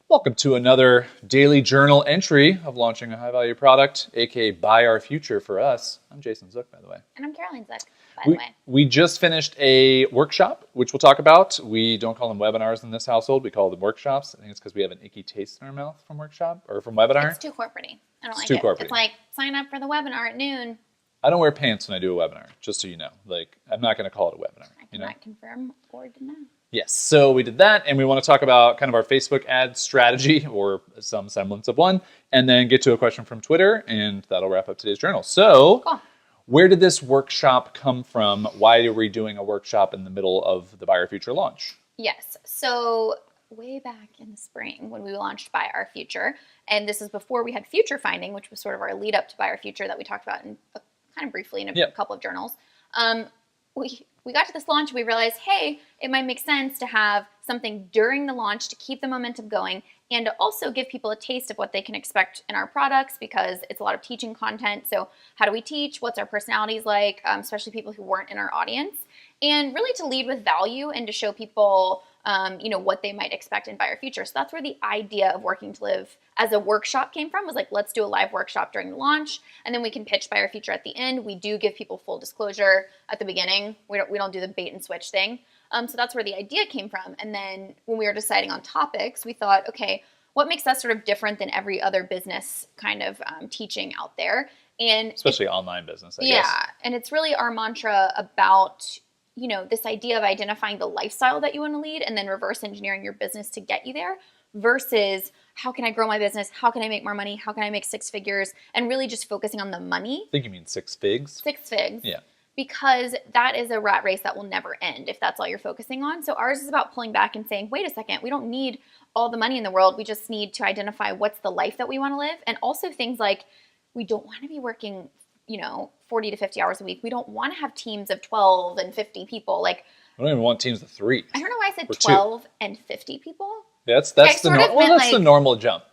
Welcome to another daily journal entry of launching a high-value product, aka Buy Our Future for us. I'm Jason Zook, by the way. And I'm Caroline Zook, by the way. We just finished a workshop, which we'll talk about. We don't call them webinars in this household. We call them workshops. I think it's because we have an icky taste in our mouth from workshop or from webinar. It's too corporate-y. I don't like too it. corporate-y. It's like, sign up for the webinar at noon. I don't wear pants when I do a webinar, just so you know. Like, I'm not going to call it a webinar. I cannot confirm or deny. Yes, so we did that, and we want to talk about kind of our Facebook ad strategy, or some semblance of one, and then get to a question from Twitter, and that'll wrap up today's journal. So, Cool. Where did this workshop come from? Why are we doing a workshop in the middle of the Buy Our Future launch? Yes, so way back in the spring when we launched Buy Our Future, and this is before we had Future Finding, which was sort of our lead up to Buy Our Future that we talked about in kind of briefly in a couple of journals. We got to this launch, we realized, hey, it might make sense to have something during the launch to keep the momentum going and to also give people a taste of what they can expect in our products, because it's a lot of teaching content. So how do we teach? What's our personalities like, especially people who weren't in our audience? And really to lead with value and to show people what they might expect in Buy Our Future. So that's where the idea of Working to Live as a workshop came from, was like, let's do a live workshop during the launch, and then we can pitch Buy Our Future at the end. We do give people full disclosure at the beginning. We don't do the bait and switch thing. So that's where the idea came from. And then when we were deciding on topics, we thought, okay, what makes us sort of different than every other business kind of teaching out there? And especially online business, I guess. Yeah, and it's really our mantra about this idea of identifying the lifestyle that you want to lead and then reverse engineering your business to get you there, versus how can I grow my business? How can I make more money? How can I make six figures? And really just focusing on the money. I think you mean six figs. Six figs. Yeah. Because that is a rat race that will never end if that's all you're focusing on. So ours is about pulling back and saying, wait a second, we don't need all the money in the world. We just need to identify what's the life that we want to live. And also things like, we don't want to be working 40 to 50 hours a week. We don't want to have teams of 12 and 50 people. Like, I don't even want teams of 3. I don't know why I said 12 and 50 people. Yeah, that's the normal jump.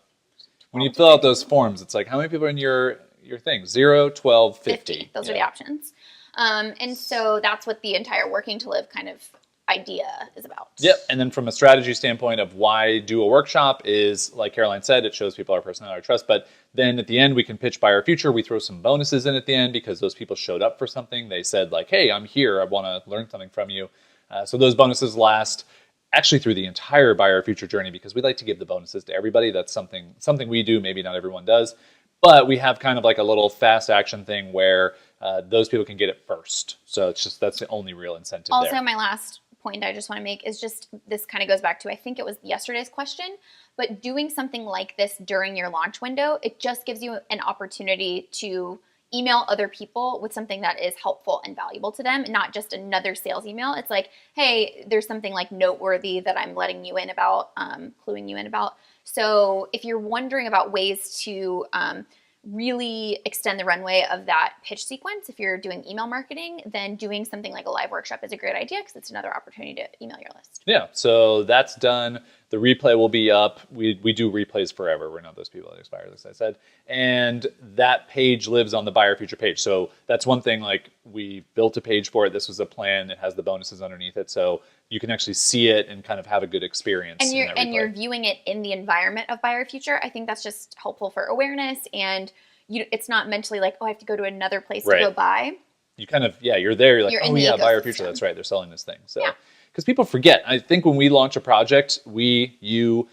When you fill out those forms, it's like, how many people are in your thing? 0, 12, 50. Those are the options. And so that's what the entire Working to Live kind of idea is about. Yep. And then from a strategy standpoint of why do a workshop is, like Caroline said, it shows people our personality, our trust. But then at the end, we can pitch Buy Our Future. We throw some bonuses in at the end because those people showed up for something. They said like, hey, I'm here. I want to learn something from you. So those bonuses last actually through the entire Buy Our Future journey, because we like to give the bonuses to everybody. That's something we do. Maybe not everyone does. But we have kind of like a little fast action thing where those people can get it first. So it's just, that's the only real incentive there. Also, my last point I just want to make is just, this kind of goes back to, I think it was yesterday's question, but doing something like this during your launch window, it just gives you an opportunity to email other people with something that is helpful and valuable to them, and not just another sales email. It's like, hey, there's something like noteworthy that I'm letting you in about, cluing you in about. So if you're wondering about ways to really extend the runway of that pitch sequence, if you're doing email marketing, then doing something like a live workshop is a great idea, because it's another opportunity to email your list. Yeah, so that's done. The replay will be up. We do replays forever. We're not those people that expire, as I said. And that page lives on the Buy Our Future page. So that's one thing, like, we built a page for it. This was a plan. It has the bonuses underneath it. So you can actually see it and kind of have a good experience. And you're viewing it in the environment of Buy Our Future. I think that's just helpful for awareness, and it's not mentally like, oh, I have to go to another place to go buy. You kind of, you're there. You're like, oh yeah, Buy Our Future. That's right. They're selling this thing. So, because people forget. I think when we launch a project, you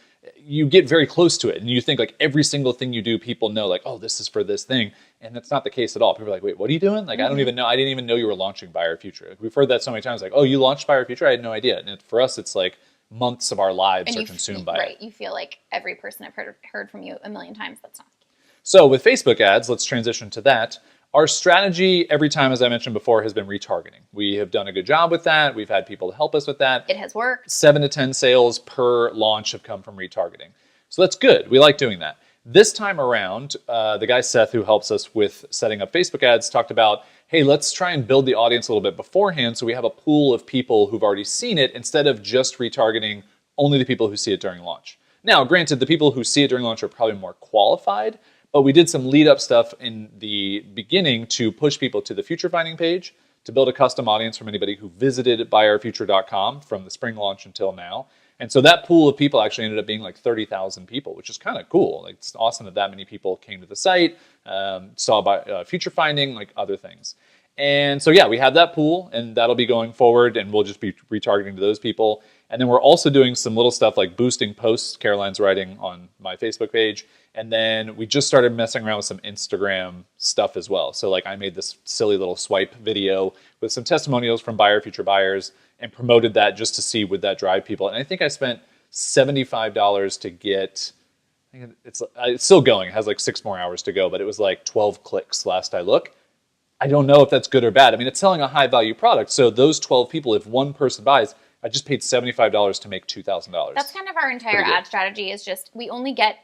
get very close to it, and you think like every single thing you do, people know like, oh, this is for this thing. And that's not the case at all. People are like, wait, what are you doing? Like, I don't even know. I didn't even know you were launching Buy Our Future. Like, we've heard that so many times, like, oh, you launched Buy Our Future? I had no idea. And for us, it's like months of our lives are consumed by it. Right. You feel like every person I've heard from you a million times. That's not the case. So with Facebook ads, let's transition to that. Our strategy every time, as I mentioned before, has been retargeting. We have done a good job with that. We've had people to help us with that. It has worked. 7 to 10 sales per launch have come from retargeting. So that's good. We like doing that. This time around, the guy Seth, who helps us with setting up Facebook ads, talked about, hey, let's try and build the audience a little bit beforehand so we have a pool of people who've already seen it instead of just retargeting only the people who see it during launch. Now, granted, the people who see it during launch are probably more qualified, but we did some lead up stuff in the beginning to push people to the Future Finding page, to build a custom audience from anybody who visited BuyOurFuture.com from the spring launch until now. And so that pool of people actually ended up being like 30,000 people, which is kind of cool. Like, it's awesome that many people came to the site, saw about future finding, like other things. And so, yeah, we have that pool, and that'll be going forward, and we'll just be retargeting to those people. And then we're also doing some little stuff like boosting posts Caroline's writing on my Facebook page. And then we just started messing around with some Instagram stuff as well. So like I made this silly little swipe video with some testimonials from BuyOurFuture buyers and promoted that just to see would that drive people. And I think I spent $75 to get, I think it's still going. It has like 6 more hours to go, but it was like 12 clicks last I look. I don't know if that's good or bad. I mean, it's selling a high value product. So those 12 people, if one person buys, I just paid $75 to make $2,000. That's kind of our entire ad strategy is just, we only get,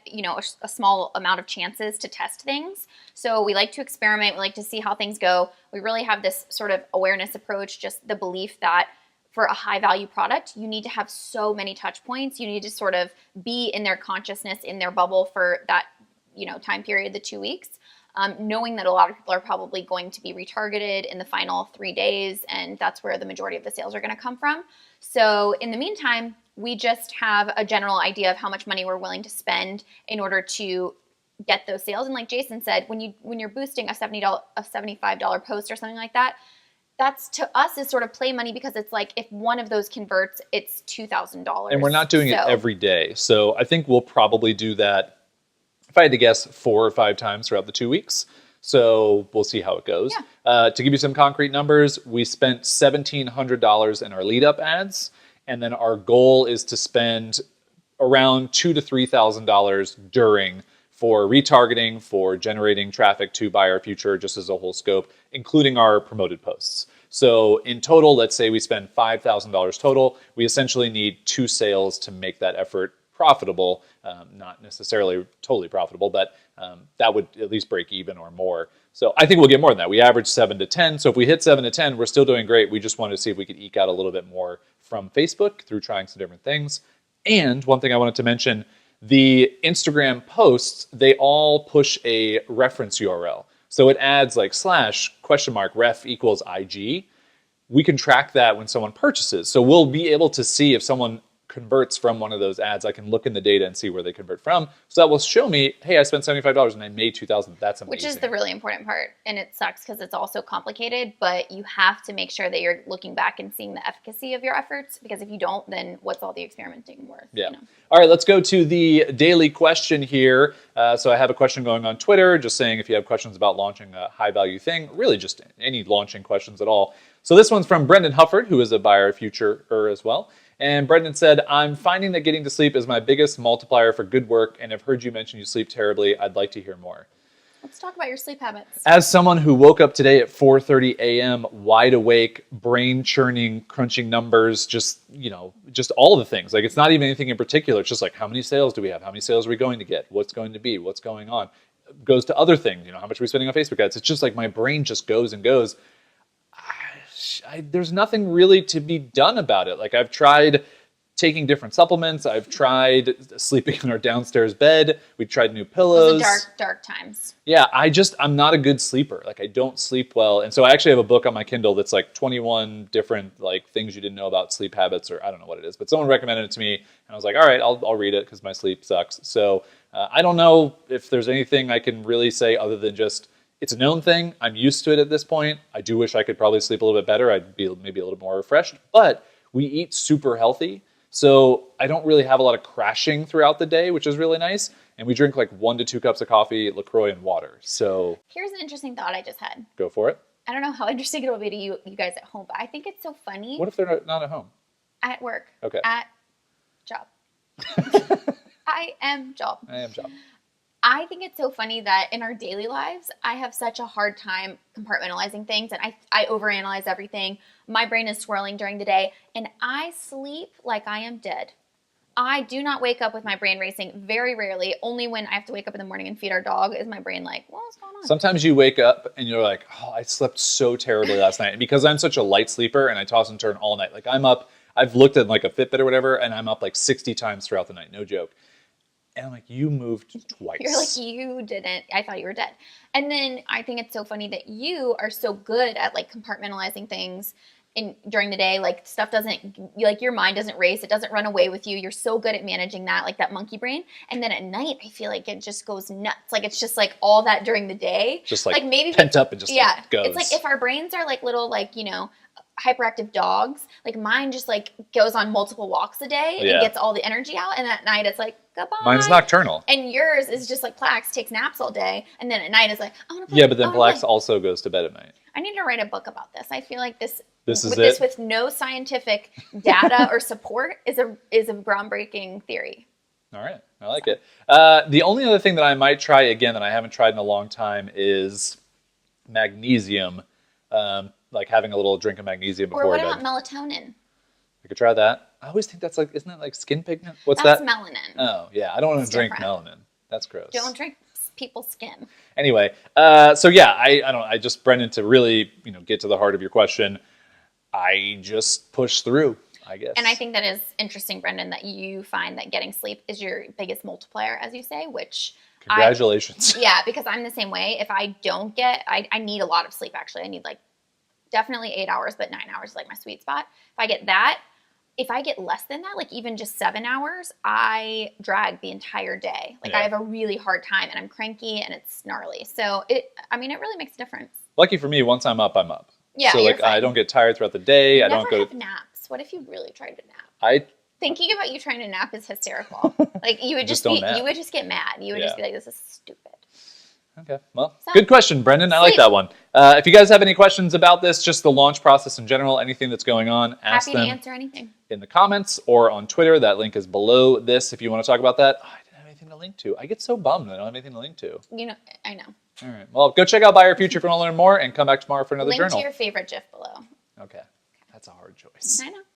a small amount of chances to test things. So we like to experiment. We like to see how things go. We really have this sort of awareness approach, just the belief that for a high value product, you need to have so many touch points. You need to sort of be in their consciousness, in their bubble for that, time period, the 2 weeks. Knowing that a lot of people are probably going to be retargeted in the final 3 days, and that's where the majority of the sales are going to come from. So in the meantime, we just have a general idea of how much money we're willing to spend in order to get those sales. And like Jason said, when you're boosting a $75 post or something like that, that's to us is sort of play money, because it's like if one of those converts, it's $2,000. And we're not doing it every day. So I think we'll probably do that, if I had to guess, 4 or 5 times throughout the 2 weeks. So we'll see how it goes. Yeah. To give you some concrete numbers, we spent $1,700 in our lead up ads. And then our goal is to spend around $2,000 to $3,000 during for retargeting, for generating traffic to BuyOurFuture, just as a whole scope, including our promoted posts. So in total, let's say we spend $5,000 total. We essentially need 2 sales to make that effort profitable, not necessarily totally profitable, but that would at least break even or more. So I think we'll get more than that. We average 7 to 10. So if we hit 7 to 10, we're still doing great. We just wanted to see if we could eke out a little bit more from Facebook through trying some different things. And one thing I wanted to mention, the Instagram posts, they all push a reference URL. So it adds like /ref equals IG. We can track that when someone purchases. So we'll be able to see if someone converts from one of those ads. I can look in the data and see where they convert from. So that will show me, hey, I spent $75 and I made $2,000. That's amazing. Which is the really important part. And it sucks because it's also complicated, but you have to make sure that you're looking back and seeing the efficacy of your efforts, because if you don't, then what's all the experimenting worth? Yeah. All right, let's go to the daily question here. So I have a question going on Twitter, just saying if you have questions about launching a high value thing, really just any launching questions at all. So this one's from Brendan Hufford, who is a BuyOurFuture as well. And Brendan said, I'm finding that getting to sleep is my biggest multiplier for good work, and I've heard you mention you sleep terribly. I'd like to hear more. Let's talk about your sleep habits. As someone who woke up today at 4:30 a.m., wide awake, brain churning, crunching numbers, just all the things. Like, it's not even anything in particular. It's just like, how many sales do we have? How many sales are we going to get? What's going to be? What's going on? It goes to other things. How much are we spending on Facebook ads? It's just like my brain just goes and goes. There's nothing really to be done about it. Like, I've tried taking different supplements. I've tried sleeping in our downstairs bed. We tried new pillows. Those are dark times. Yeah, I'm not a good sleeper. Like, I don't sleep well. And so I actually have a book on my Kindle that's like 21 different like things you didn't know about sleep habits, or I don't know what it is, but someone recommended it to me and I was like, all right, I'll read it because my sleep sucks. So I don't know if there's anything I can really say other than just, it's a known thing. I'm used to it at this point. I do wish I could probably sleep a little bit better. I'd be maybe a little more refreshed, but we eat super healthy. So I don't really have a lot of crashing throughout the day, which is really nice. And we drink like 1 to 2 cups of coffee, LaCroix, and water. So here's an interesting thought I just had. Go for it. I don't know how interesting it will be to you guys at home, but I think it's so funny. What if they're not at home? At work. Okay. At job. I am job. I think it's so funny that in our daily lives, I have such a hard time compartmentalizing things, and I overanalyze everything. My brain is swirling during the day, and I sleep like I am dead. I do not wake up with my brain racing very rarely. Only when I have to wake up in the morning and feed our dog is my brain like, what's going on? Sometimes you wake up and you're like, oh, I slept so terribly last night. And because I'm such a light sleeper and I toss and turn all night, like I'm up, I've looked at like a Fitbit or whatever, and I'm up like 60 times throughout the night. No joke. And I'm like, you moved twice. You're like, you didn't. I thought you were dead. And then I think it's so funny that you are so good at like compartmentalizing things during the day, like stuff doesn't, like your mind doesn't race, it doesn't run away with you. You're so good at managing that, like that monkey brain. And then at night, I feel like it just goes nuts. Like it's just like all that during the day, just like maybe pent up and just goes. It's like if our brains are like little, like, you know, hyperactive dogs, like mine just like goes on multiple walks a day and gets all the energy out, and at night it's like goodbye. Mine's nocturnal, and yours is just like Plax takes naps all day, and then at night is like, I want to play. Yeah, but then Plax also goes to bed at night. I need to write a book about this. I feel like this with no scientific data or support is a groundbreaking theory. All right, I like it. The only other thing that I might try again that I haven't tried in a long time is magnesium. Like having a little drink of magnesium before bed. Or what about melatonin? I could try that. I always think that's like, isn't that like skin pigment? What's that's that? That's melanin. Oh, yeah. I don't want to drink melanin. That's gross. Don't drink people's skin. Anyway, so yeah, I just, Brendan, to really, get to the heart of your question, I just push through, I guess. And I think that is interesting, Brendan, that you find that getting sleep is your biggest multiplier, as you say, which... Congratulations. Yeah, because I'm the same way. If I don't get... I need a lot of sleep, actually. I need like definitely 8 hours, but 9 hours is like my sweet spot. If I get that, if I get less than that, like even just 7 hours, I drag the entire day. Like I have a really hard time, and I'm cranky and it's gnarly. So it really makes a difference. Lucky for me, once I'm up, I'm up. Yeah. So like I don't get tired throughout the day. I don't go have to naps. What if you really tried to nap? Thinking about you trying to nap is hysterical. Like you would you would just get mad. You would just be like, this is stupid. Okay, well, good question, Brendan. I like that one. If you guys have any questions about this, just the launch process in general, anything that's going on, ask them. Happy to answer anything. In the comments or on Twitter. That link is below this if you want to talk about that. Oh, I didn't have anything to link to. I get so bummed that I don't have anything to link to. I know. All right. Well, go check out BuyOurFuture if you want to learn more, and come back tomorrow for another journal. Link to your favorite GIF below. Okay. That's a hard choice. I know.